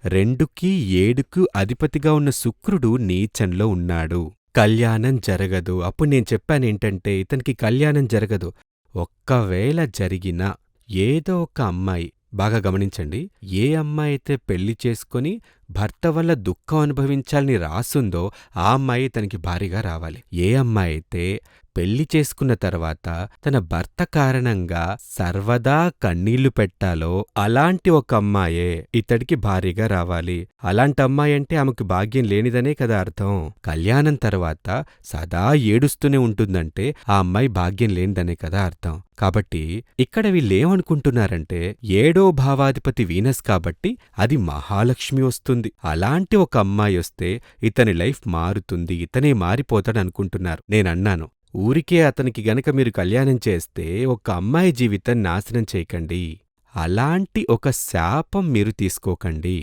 2కి 7కు అధిపతిగా ఉన్న శుక్రుడు నీచంలో ఉన్నాడు. కళ్యాణం జరగదు. అప్పుడు నేను చెప్పానేంటంటే ఇతనికి కళ్యాణం జరగదు. ఒక్కవేళ జరిగినా ఏదో ఒక అమ్మాయి, బాగా గమనించండి, ఏ అమ్మాయైతే పెళ్లి చేసుకొని భర్త వల్ల దుఃఖం అనుభవించాలని రాసుందో ఆ అమ్మాయి తనకి భార్యగా రావాలి. ఏ అమ్మాయైతే పెళ్లి చేసుకున్న తర్వాత తన భర్త కారణంగా సర్వదా కన్నీళ్లు పెట్టాలో అలాంటి ఒక అమ్మాయే ఇతడికి భార్యగా రావాలి. అలాంటి అమ్మాయి అంటే ఆమెకు భాగ్యం లేనిదనే కదా అర్థం. కళ్యాణం తర్వాత సదా ఏడుస్తూనే ఉంటుందంటే ఆ అమ్మాయి భాగ్యం లేనిదనే కదా అర్థం. కాబట్టి ఇక్కడ వీళ్ళేమనుకుంటున్నారంటే 7వ భావాధిపతి వీనస్ కాబట్టి అది మహాలక్ష్మి వస్తుంది, అలాంటి ఒక అమ్మాయి వస్తే ఇతని లైఫ్ మారుతుంది, ఇతనే మారిపోతాడనుకుంటున్నారు. నేనన్నాను, ఊరికే అతనికి గనక మీరు కళ్యాణం చేస్తే ఒక అమ్మాయి జీవితం నాశనం చేయకండి. అలాంటి ఒక శాపం మీరు తీసుకోకండి.